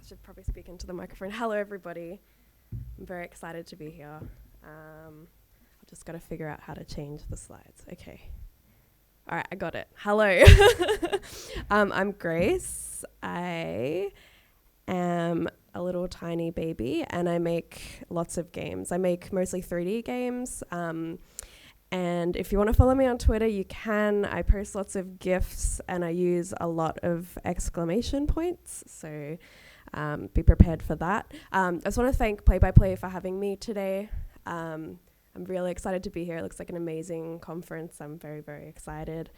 should probably speak into the microphone. Hello, everybody. I'm very excited to be here. I've just got to figure out how to change the slides. Okay. All right, I got it. Hello. I'm Grace. I am a little tiny baby, and I make lots of games. I make mostly 3D games. And if you want to follow me on Twitter, you can. I post lots of GIFs, and I use a lot of exclamation points. So be prepared for that. I just want to thank Play by Play for having me today. I'm really excited to be here. It looks like an amazing conference. I'm very, very excited.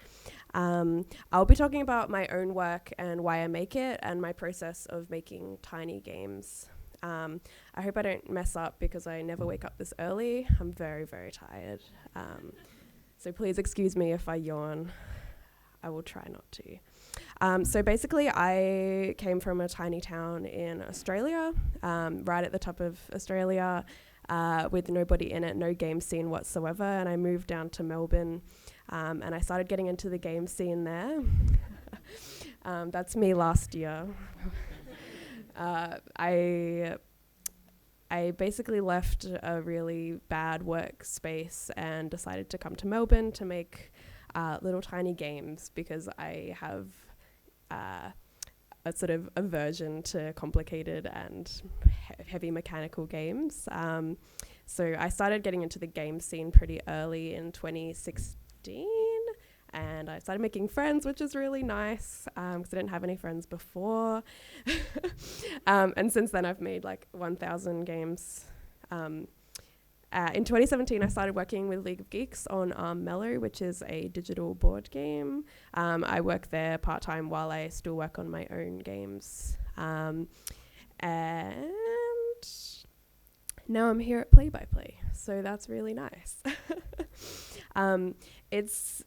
I'll be talking about my own work and why I make it and my process of making tiny games. I hope I don't mess up because I never wake up this early. I'm very, very tired. So please excuse me if I yawn. I will try not to. So basically, I came from a tiny town in Australia, right at the top of Australia, with nobody in it, no game scene whatsoever. And I moved down to Melbourne, and I started getting into the game scene there. That's me last year. I basically left a really bad workspace and decided to come to Melbourne to make little tiny games because I have a sort of aversion to complicated and heavy mechanical games. So I started getting into the game scene pretty early in 2016. And I started making friends, which is really nice because I didn't have any friends before. And since then, I've made like 1,000 games. In 2017, I started working with League of Geeks on Mellow, which is a digital board game. I work there part-time while I still work on my own games. And now I'm here at Play by Play, so that's really nice. It's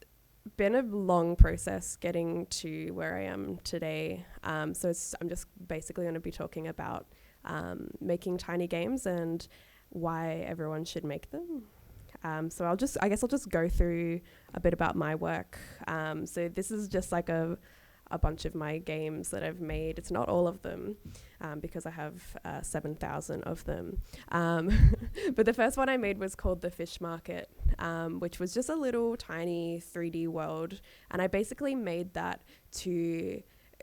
been a long process getting to where I am today. So I'm just basically going to be talking about making tiny games and why everyone should make them. So I guess I'll just go through a bit about my work. So this is just like a bunch of my games that I've made. It's not all of them because I have 7,000 of them. But the first one I made was called The Fish Market, which was just a little tiny 3D world. And I basically made that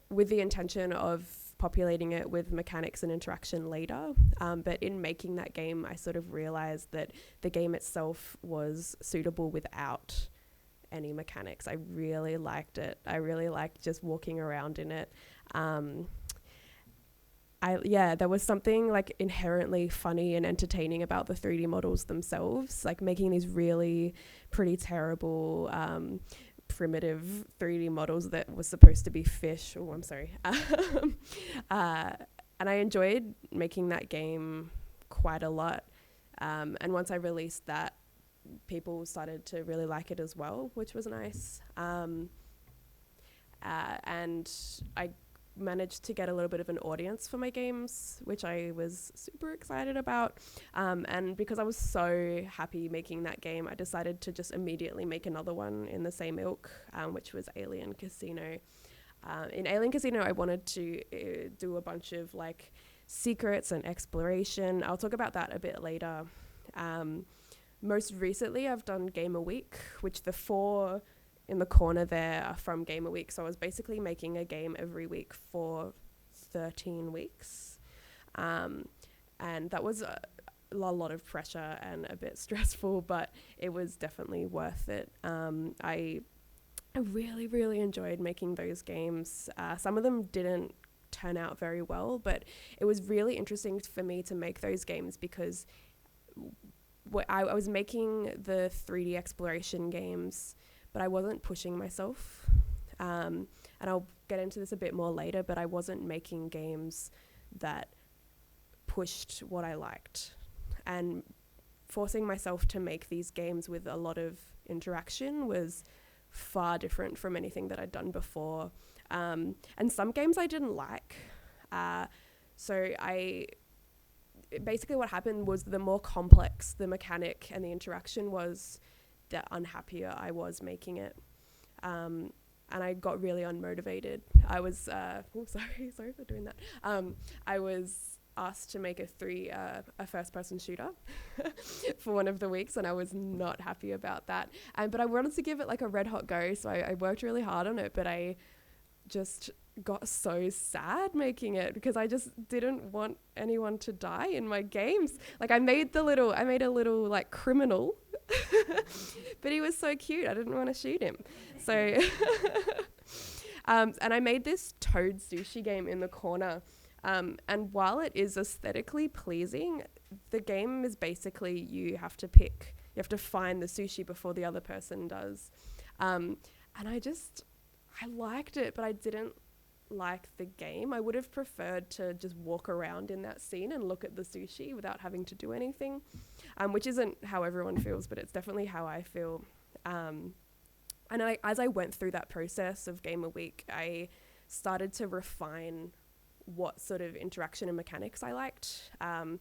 with the intention of populating it with mechanics and interaction later. But in making that game, I sort of realized that the game itself was suitable without any mechanics. I really liked it. I really liked just walking around in it. There was something like inherently funny and entertaining about the 3D models themselves, like making these really pretty terrible primitive 3D models that was supposed to be fish. Oh, I'm sorry. And I enjoyed making that game quite a lot. And once I released that, people started to really like it as well, which was nice. And I managed to get a little bit of an audience for my games, which I was super excited about. And because I was so happy making that game, I decided to just immediately make another one in the same ilk, which was Alien Casino. In Alien Casino, I wanted to do a bunch of like secrets and exploration. I'll talk about that a bit later. Most recently, I've done Game a Week, which the 4 in the corner there are from Game a Week. So I was basically making a game every week for 13 weeks. And that was a lot of pressure and a bit stressful, but it was definitely worth it. I really, really enjoyed making those games. Some of them didn't turn out very well, but it was really interesting for me to make those games because I was making the 3D exploration games, but I wasn't pushing myself. And I'll get into this a bit more later, but I wasn't making games that pushed what I liked. And forcing myself to make these games with a lot of interaction was far different from anything that I'd done before. And some games I didn't like. Basically what happened was the more complex the mechanic and the interaction was, the unhappier I was making it. and I got really unmotivated. I was, sorry for doing that. I was asked to make a first-person shooter for one of the weeks, and I was not happy about that. But I wanted to give it like a red hot go, so I worked really hard on it, but I just got so sad making it because I just didn't want anyone to die in my games. Like I made a little like criminal, but he was so cute. I didn't want to shoot him. So, and I made this toad sushi game in the corner. And while it is aesthetically pleasing, the game is basically you have to find the sushi before the other person does. And I liked it, but I didn't like the game. I would have preferred to just walk around in that scene and look at the sushi without having to do anything, which isn't how everyone feels, but it's definitely how I feel. And as I went through that process of Game a Week, I started to refine what sort of interaction and mechanics I liked. And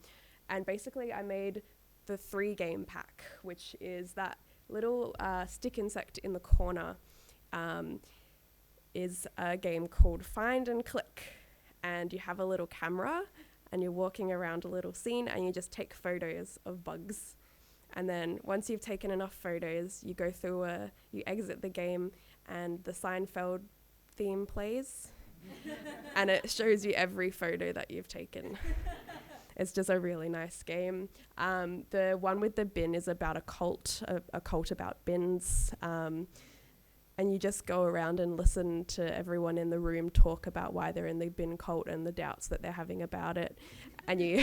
basically I made the 3-game pack, which is that little stick insect in the corner is a game called Find and Click. And you have a little camera and you're walking around a little scene and you just take photos of bugs. And then once you've taken enough photos, you go through you exit the game and the Seinfeld theme plays and it shows you every photo that you've taken. It's just a really nice game. The one with the bin is about a cult about bins. And you just go around and listen to everyone in the room talk about why they're in the bin cult and the doubts that they're having about it. And you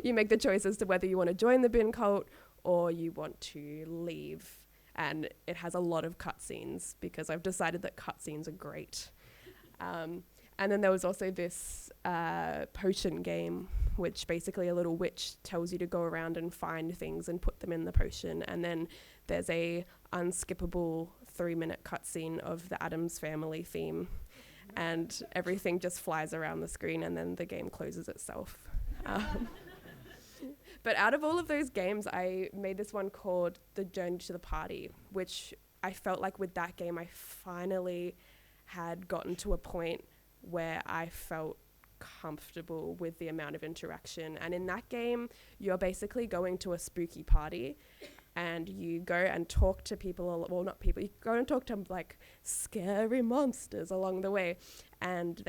you make the choice as to whether you want to join the bin cult or you want to leave. And it has a lot of cutscenes because I've decided that cutscenes are great. And then there was also this potion game, which basically a little witch tells you to go around and find things and put them in the potion. And then there's a unskippable 3-minute cutscene of the Addams Family theme, and everything just flies around the screen, and then the game closes itself. But out of all of those games, I made this one called The Journey to the Party, which I felt like with that game, I finally had gotten to a point where I felt comfortable with the amount of interaction. And in that game, you're basically going to a spooky party and you go and talk to people, well, not people, you go and talk to like scary monsters along the way, and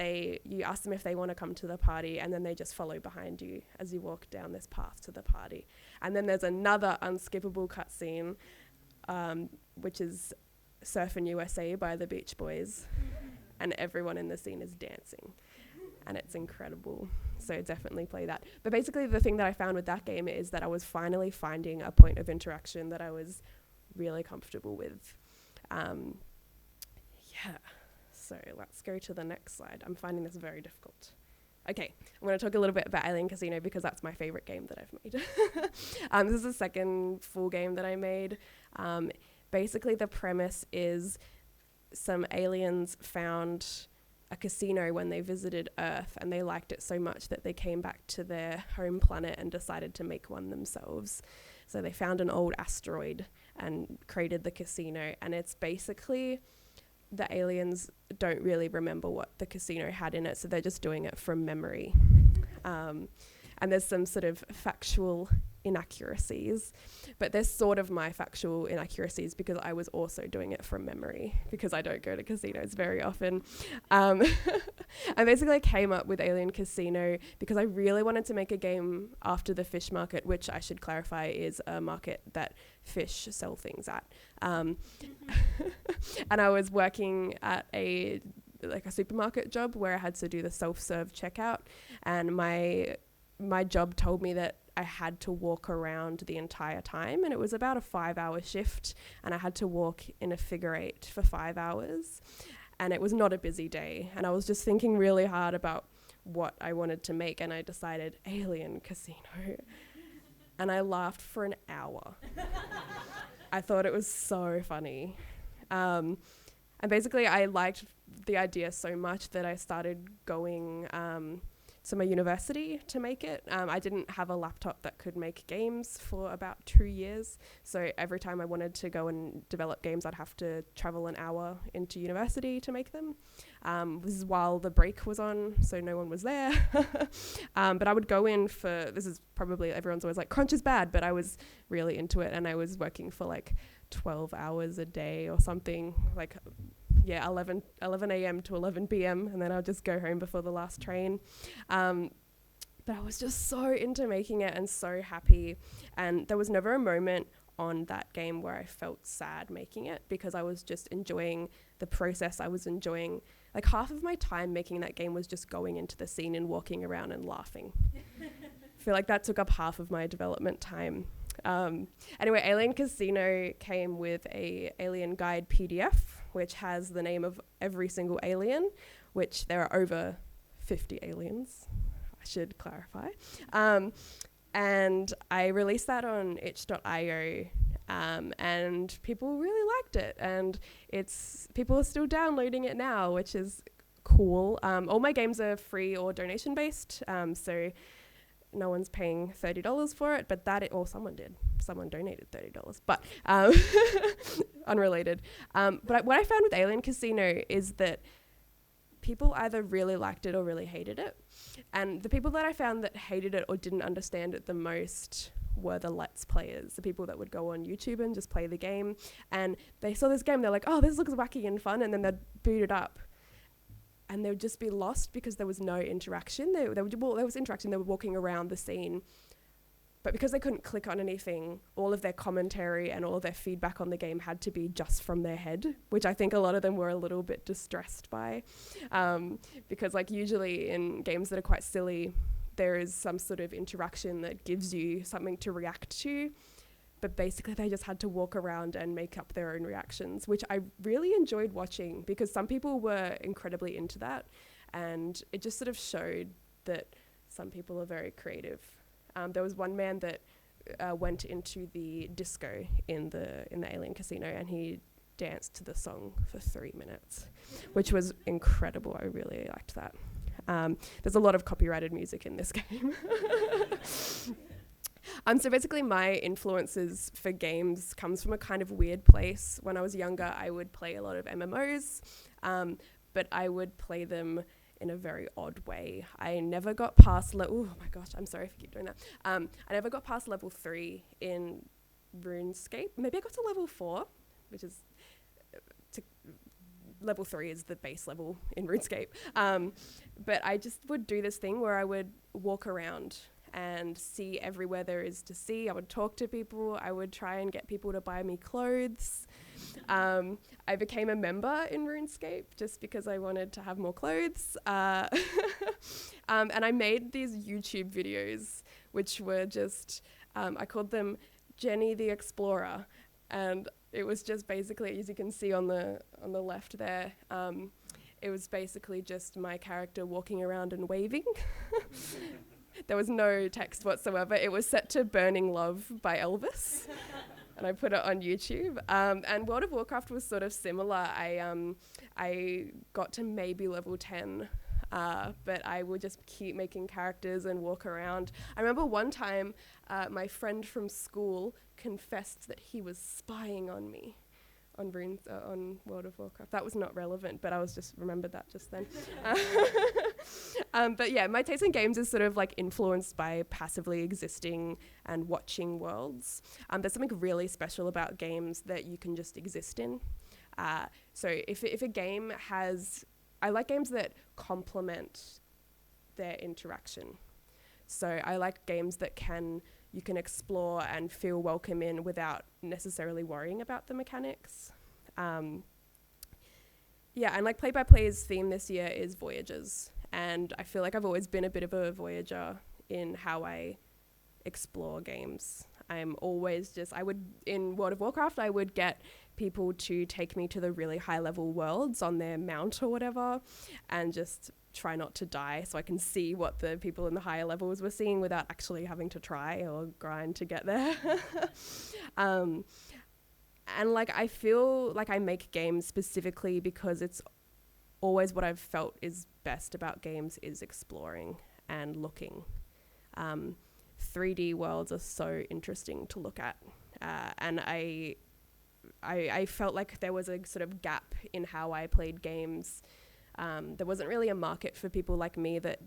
you ask them if they want to come to the party, and then they just follow behind you as you walk down this path to the party. And then there's another unskippable cutscene, which is Surfin' USA by the Beach Boys, and everyone in the scene is dancing, and it's incredible. So definitely play that. But basically the thing that I found with that game is that I was finally finding a point of interaction that I was really comfortable with. So let's go to the next slide. I'm finding this very difficult. Okay, I'm going to talk a little bit about Alien Casino because that's my favorite game that I've made. This is the second full game that I made. Basically the premise is some aliens found a casino when they visited Earth, and they liked it so much that they came back to their home planet and decided to make one themselves. So they found an old asteroid and created the casino, and it's basically the aliens don't really remember what the casino had in it, so they're just doing it from memory. And there's some sort of factual inaccuracies, but they're sort of my factual inaccuracies because I was also doing it from memory because I don't go to casinos very often. I basically came up with Alien Casino because I really wanted to make a game after the fish market, which I should clarify is a market that fish sell things at. And I was working at a supermarket job where I had to do the self-serve checkout, and my job told me that I had to walk around the entire time, and it was about a 5-hour shift, and I had to walk in a figure 8 for 5 hours, and it was not a busy day, and I was just thinking really hard about what I wanted to make, and I decided Alien Casino, and I laughed for an hour. I thought it was so funny. And basically I liked the idea so much that I started going to my university to make it. I didn't have a laptop that could make games for about 2 years. So every time I wanted to go and develop games, I'd have to travel an hour into university to make them. This is while the break was on, so no one was there. But I would go in for, this is probably, everyone's always like, crunch is bad, but I was really into it, and I was working for like 12 hours a day or something, like 11 a.m. to 11 p.m. and then I'll just go home before the last train. But I was just so into making it and so happy, and there was never a moment on that game where I felt sad making it, because I was just enjoying the process. I was enjoying, like, half of my time making that game was just going into the scene and walking around and laughing. I feel like that took up half of my development time. Anyway, Alien Casino came with a Alien Guide PDF, which has the name of every single alien, which there are over 50 aliens, I should clarify. And I released that on itch.io, and people really liked it, and people are still downloading it now, which is cool. All my games are free or donation based, so no one's paying $30 for it, but someone did. Someone donated $30, but unrelated. But what I found with Alien Casino is that people either really liked it or really hated it. And the people that I found that hated it or didn't understand it the most were the Let's Players, the people that would go on YouTube and just play the game. And they saw this game, they're like, oh, this looks wacky and fun, and then they'd boot it up. And they would just be lost because there was no interaction. There was interaction, they were walking around the scene. But because they couldn't click on anything, all of their commentary and all of their feedback on the game had to be just from their head, which I think a lot of them were a little bit distressed by. Because like usually in games that are quite silly, there is some sort of interaction that gives you something to react to. But basically they just had to walk around and make up their own reactions, which I really enjoyed watching, because some people were incredibly into that, and it just sort of showed that some people are very creative. There was one man that went into the disco in the Alien Casino, and he danced to the song for 3 minutes, which was incredible. I really liked that. There's a lot of copyrighted music in this game. So basically my influences for games comes from a kind of weird place. When I was younger, I would play a lot of MMOs, but I would play them in a very odd way. I never got past oh my gosh, I'm sorry if I keep doing that. I never got past level 3 in RuneScape. Maybe I got to level 4, which is level 3 is the base level in RuneScape. But I just would do this thing where I would walk around and see everywhere there is to see. I would talk to people. I would try and get people to buy me clothes. I became a member in RuneScape just because I wanted to have more clothes. And I made these YouTube videos, which were just, I called them Jenny the Explorer. And it was just basically, as you can see on the left there, it was basically just my character walking around and waving. There was no text whatsoever. It was set to Burning Love by Elvis. And I put it on YouTube. And World of Warcraft was sort of similar. I got to maybe level 10, but I would just keep making characters and walk around. I remember one time my friend from school confessed that he was spying on me on World of Warcraft. That was not relevant, but I was just remembered that just then. But yeah, my taste in games is sort of like influenced by passively existing and watching worlds. There's something really special about games that you can just exist in. So if a game I like games that complement their interaction. So I like games that you can explore and feel welcome in without necessarily worrying about the mechanics. And like Play by Play's theme this year is Voyages. And I feel like I've always been a bit of a voyager in how I explore games. I'm always in World of Warcraft, I would get people to take me to the really high level worlds on their mount or whatever, and just try not to die so I can see what the people in the higher levels were seeing without actually having to try or grind to get there. And like I feel like I make games specifically because it's always what I've felt is best about games is exploring and looking. 3D worlds are so interesting to look at, and I felt like there was a sort of gap in how I played games. There wasn't really a market for people like me that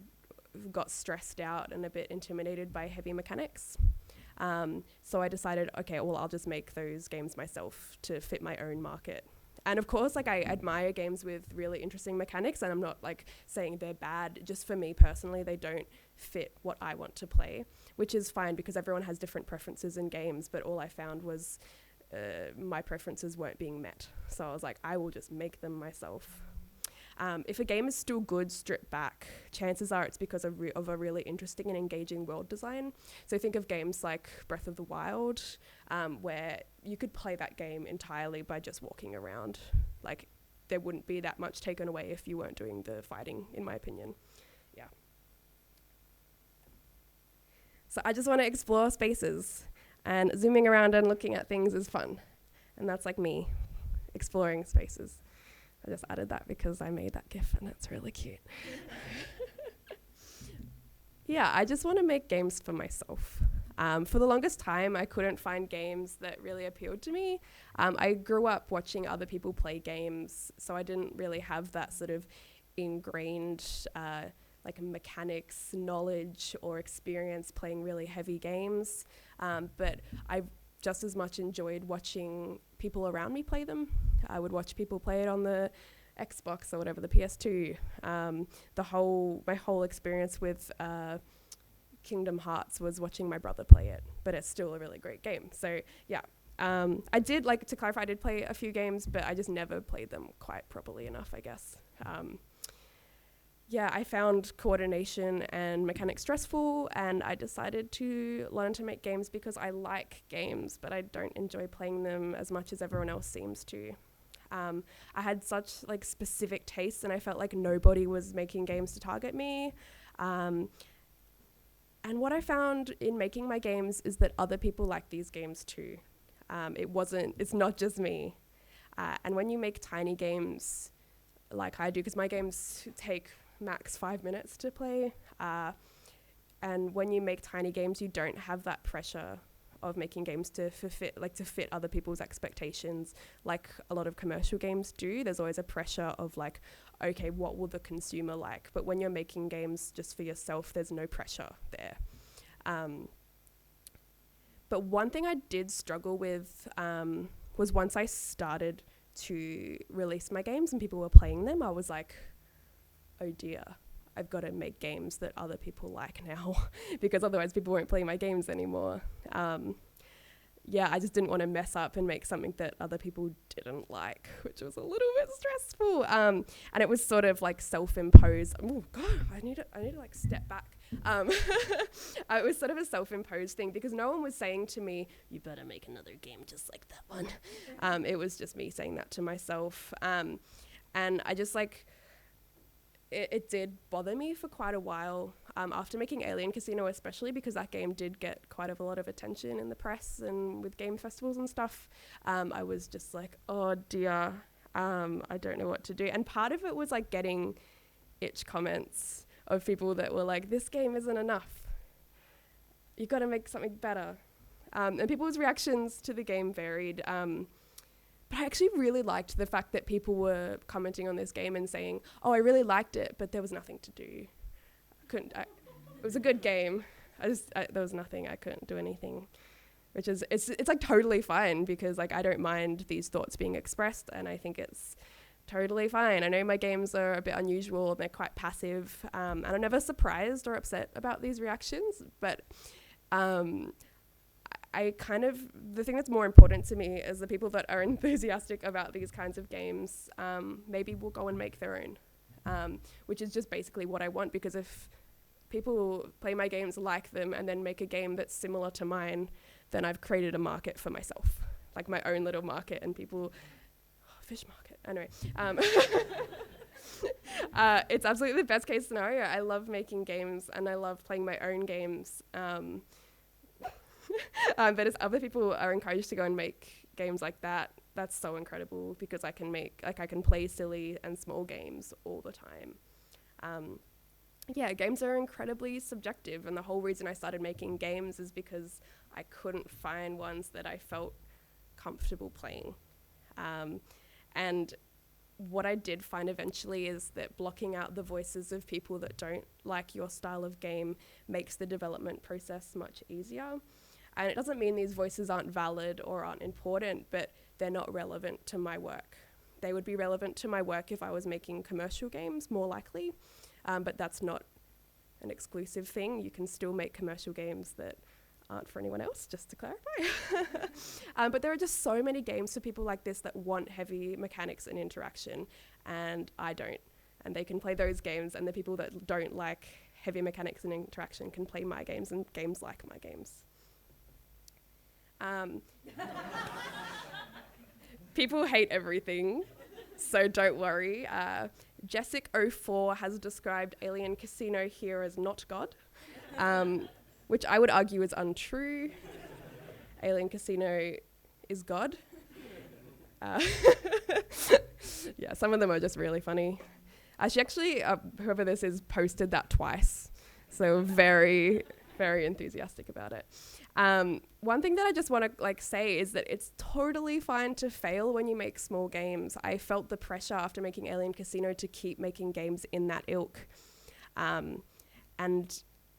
got stressed out and a bit intimidated by heavy mechanics. So I decided, okay, well, I'll just make those games myself to fit my own market. And of course, like, I admire games with really interesting mechanics, and I'm not like saying they're bad. Just for me personally, they don't fit what I want to play, which is fine because everyone has different preferences in games. But all I found was my preferences weren't being met. So I was like, I will just make them myself. If a game is still good stripped back, chances are it's because of a really interesting and engaging world design. So think of games like Breath of the Wild, where you could play that game entirely by just walking around. Like, there wouldn't be that much taken away if you weren't doing the fighting, in my opinion. Yeah. So I just want to explore spaces, and zooming around and looking at things is fun. And that's like me, exploring spaces. I just added that because I made that GIF and it's really cute. Yeah, I just want to make games for myself. For the longest time, I couldn't find games that really appealed to me. I grew up watching other people play games, so I didn't really have that sort of ingrained like mechanics, knowledge, or experience playing really heavy games. But I just as much enjoyed watching people around me play them. I would watch people play it on the Xbox or whatever, the PS2. My whole experience with Kingdom Hearts was watching my brother play it, but it's still a really great game. So yeah, I did, like, to clarify, I did play a few games, but I just never played them quite properly enough, I guess. Yeah, I found coordination and mechanics stressful, and I decided to learn to make games because I like games, but I don't enjoy playing them as much as everyone else seems to. I had such like specific tastes, and I felt like nobody was making games to target me. And what I found in making my games is that other people like these games too. It's not just me. And when you make tiny games like I do, because my games take max 5 minutes to play, and when you make tiny games, you don't have that pressure of making games to fit other people's expectations like a lot of commercial games do. There's always a pressure of like, okay, what will the consumer like? But when you're making games just for yourself, there's no pressure there. But one thing I did struggle with was once I started to release my games and people were playing them, I was like, oh dear, I've got to make games that other people like now because otherwise people won't play my games anymore. Yeah, I just didn't want to mess up and make something that other people didn't like, which was a little bit stressful. And it was sort of like self-imposed. Oh God, I need to like step back. It was sort of a self-imposed thing because no one was saying to me, you better make another game just like that one. It was just me saying that to myself. And I just like, it did bother me for quite a while after making Alien Casino, especially because that game did get quite a lot of attention in the press and with game festivals and stuff. I was just like, oh dear, I don't know what to do. And part of it was like getting itch comments of people that were like, this game isn't enough. You've got to make something better. And people's reactions to the game varied. But I actually really liked the fact that people were commenting on this game and saying, oh, I really liked it, but there was nothing to do. It was a good game. There was nothing. I couldn't do anything, which is, it's like totally fine because like I don't mind these thoughts being expressed and I think it's totally fine. I know my games are a bit unusual and they're quite passive, and I'm never surprised or upset about these reactions, but the thing that's more important to me is the people that are enthusiastic about these kinds of games maybe will go and make their own, which is just basically what I want, because if people play my games, like them, and then make a game that's similar to mine, then I've created a market for myself, like my own little market, and people... fish market. Anyway. It's absolutely the best case scenario. I love making games and I love playing my own games. But as other people are encouraged to go and make games like that, that's so incredible because I can play silly and small games all the time. yeah, games are incredibly subjective, and the whole reason I started making games is because I couldn't find ones that I felt comfortable playing. And what I did find eventually is that blocking out the voices of people that don't like your style of game makes the development process much easier. And it doesn't mean these voices aren't valid or aren't important, but they're not relevant to my work. They would be relevant to my work if I was making commercial games, more likely, but that's not an exclusive thing. You can still make commercial games that aren't for anyone else, just to clarify. But there are just so many games for people like this that want heavy mechanics and interaction, and I don't. And they can play those games, and the people that don't like heavy mechanics and interaction can play my games, and games like my games. People hate everything, so don't worry. Jessic04 has described Alien Casino here as not God, which I would argue is untrue. Alien Casino is God. Yeah, some of them are just really funny. She actually, whoever this is, posted that twice, so very, very enthusiastic about it. One thing that I just want to say is that it's totally fine to fail when you make small games. I felt the pressure after making Alien Casino to keep making games in that ilk. And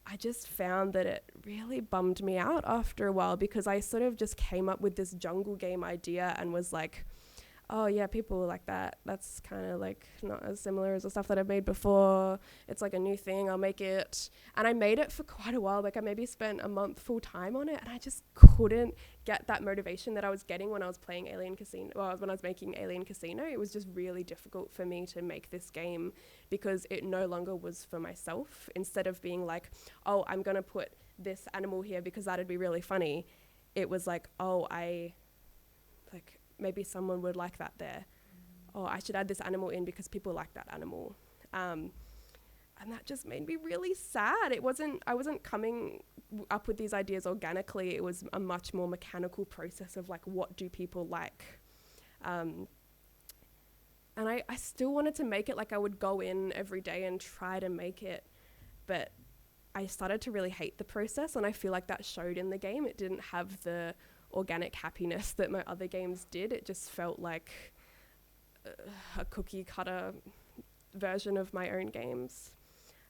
I just found that it really bummed me out after a while, because I sort of just came up with this jungle game idea and was like, oh yeah, people like that. That's kind of like not as similar as the stuff that I've made before. It's like a new thing, I'll make it. And I made it for quite a while. Like I maybe spent a month full time on it, and I just couldn't get that motivation that I was getting when I was playing Alien Casino, well, when I was making Alien Casino. It was just really difficult for me to make this game because it no longer was for myself. Instead of being like, oh, I'm gonna put this animal here because that'd be really funny, it was like, oh, maybe someone would like that there. Oh, I should add this animal in because people like that animal. And that just made me really sad. I wasn't coming up with these ideas organically. It was a much more mechanical process of like, what do people like? And I still wanted to make it. Like I would go in every day and try to make it, but I started to really hate the process, and I feel like that showed in the game. It didn't have the organic happiness that my other games did. It just felt like a cookie cutter version of my own games.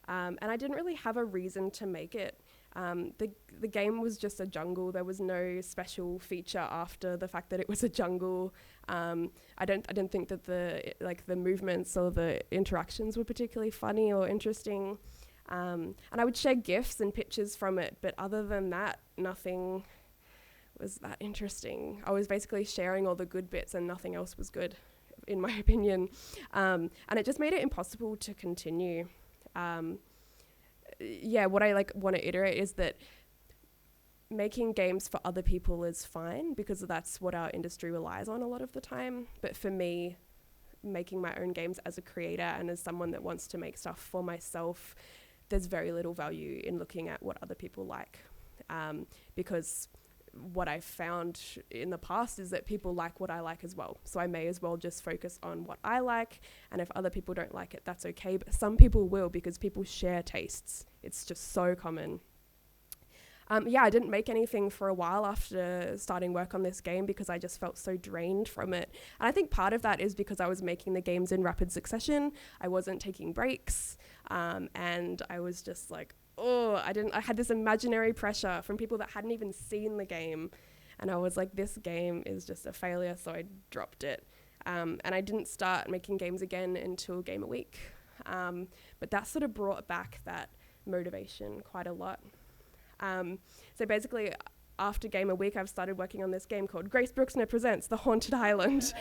And I didn't really have a reason to make it. The game was just a jungle. There was no special feature after the fact that it was a jungle. I didn't think that the movements or the interactions were particularly funny or interesting. And I would share GIFs and pictures from it, but other than that, nothing was that interesting. I was basically sharing all the good bits and nothing else was good, in my opinion. And it just made it impossible to continue. What I want to iterate is that making games for other people is fine, because that's what our industry relies on a lot of the time. But for me, making my own games as a creator and as someone that wants to make stuff for myself, there's very little value in looking at what other people like. Because what I've found in the past is that people like what I like as well. So I may as well just focus on what I like. And if other people don't like it, that's okay. But some people will, because people share tastes. It's just so common. I didn't make anything for a while after starting work on this game because I just felt so drained from it. And I think part of that is because I was making the games in rapid succession. I wasn't taking breaks. And I was just like, I had this imaginary pressure from people that hadn't even seen the game. And I was like, this game is just a failure. So I dropped it. And I didn't start making games again until Game a Week. But that sort of brought back that motivation quite a lot. So basically, after Game a Week, I've started working on this game called Grace Bruxner Presents The Haunted Island.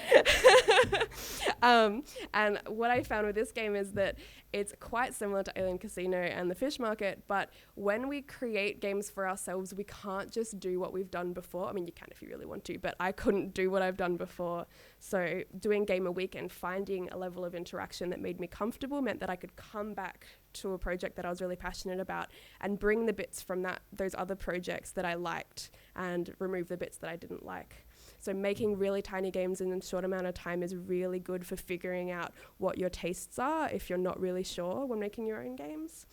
And what I found with this game is that it's quite similar to Alien Casino and The Fish Market, but when we create games for ourselves, we can't just do what we've done before. I mean, you can if you really want to, but I couldn't do what I've done before. So doing Game a Week and finding a level of interaction that made me comfortable meant that I could come back to a project that I was really passionate about and bring the bits from those other projects that I liked and remove the bits that I didn't like. So making really tiny games in a short amount of time is really good for figuring out what your tastes are if you're not really sure when making your own games.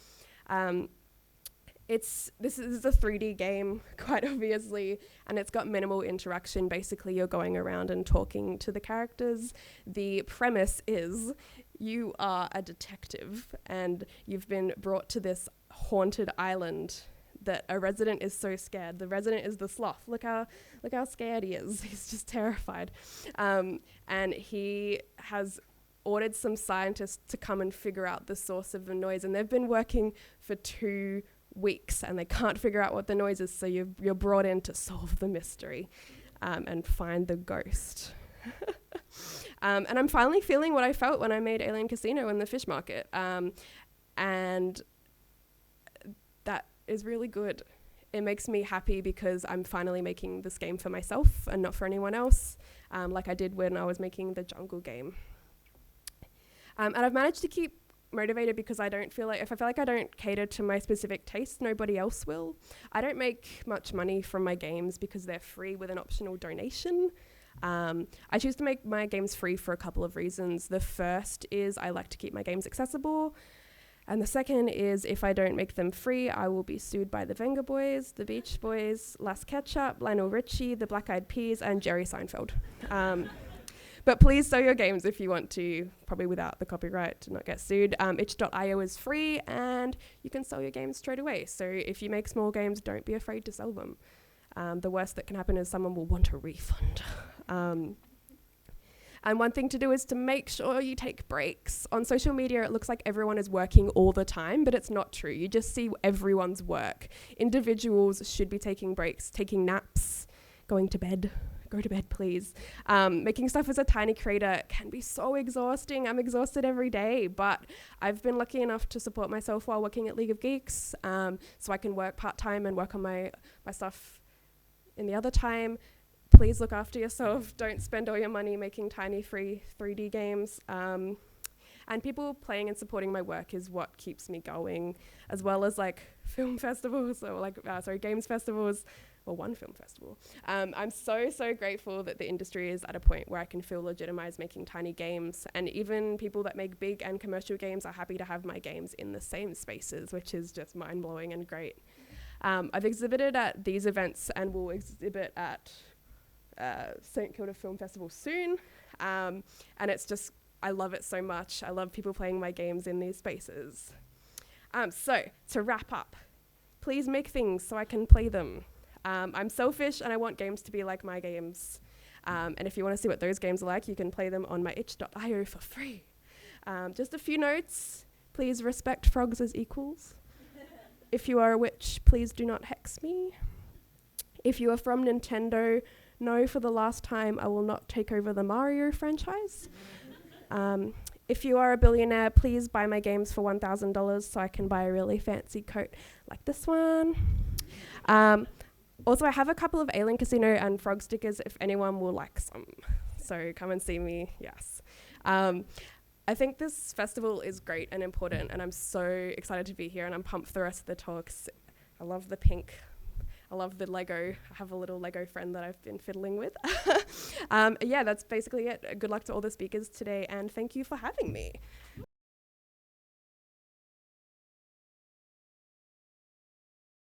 This is a 3D game, quite obviously, and it's got minimal interaction. Basically, you're going around and talking to the characters. The premise is you are a detective and you've been brought to this haunted island that a resident is so scared. The resident is the sloth. Look how scared he is. He's just terrified. And he has ordered some scientists to come and figure out the source of the noise, and they've been working for 2 weeks and they can't figure out what the noise is, so you're brought in to solve the mystery and find the ghost. And I'm finally feeling what I felt when I made Alien Casino in the fish market, and that is really good. It makes me happy because I'm finally making this game for myself and not for anyone else, like I did when I was making the jungle game. And I've managed to keep motivated because I feel like I don't cater to my specific taste, nobody else will. I don't make much money from my games because they're free with an optional donation. I choose to make my games free for a couple of reasons. The first is I like to keep my games accessible. And the second is if I don't make them free, I will be sued by the Venga Boys, the Beach Boys, Las Ketchup, Lionel Richie, the Black Eyed Peas, and Jerry Seinfeld. But please sell your games if you want to, probably without the copyright to not get sued. itch.io is free and you can sell your games straight away. So if you make small games, don't be afraid to sell them. The worst that can happen is someone will want a refund. And one thing to do is to make sure you take breaks. On social media, it looks like everyone is working all the time, but it's not true. You just see everyone's work. Individuals should be taking breaks, taking naps, going to bed. Go to bed, please. Making stuff as a tiny creator can be so exhausting. I'm exhausted every day, but I've been lucky enough to support myself while working at League of Geeks, so I can work part-time and work on my stuff in the other time. Please look after yourself. Don't spend all your money making tiny free 3D games. And people playing and supporting my work is what keeps me going, as well as like film festivals or games festivals. Well, one film festival. I'm so grateful that the industry is at a point where I can feel legitimized making tiny games, and even people that make big and commercial games are happy to have my games in the same spaces, which is just mind-blowing and great. I've exhibited at these events and will exhibit at St Kilda Film Festival soon, and it's just, I love it so much. I love people playing my games in these spaces. So to wrap up, please make things so I can play them. I'm selfish and I want games to be like my games. And if you want to see what those games are like, you can play them on my itch.io for free. Just a few notes. Please respect frogs as equals. If you are a witch, please do not hex me. If you are from Nintendo, no, for the last time, I will not take over the Mario franchise. If you are a billionaire, please buy my games for $1,000 so I can buy a really fancy coat like this one. Also, I have a couple of Alien Casino and Frog stickers if anyone will like some. So come and see me, yes. I think this festival is great and important, and I'm so excited to be here, and I'm pumped for the rest of the talks. I love the pink. I love the Lego. I have a little Lego friend that I've been fiddling with. Yeah, that's basically it. Good luck to all the speakers today, and thank you for having me.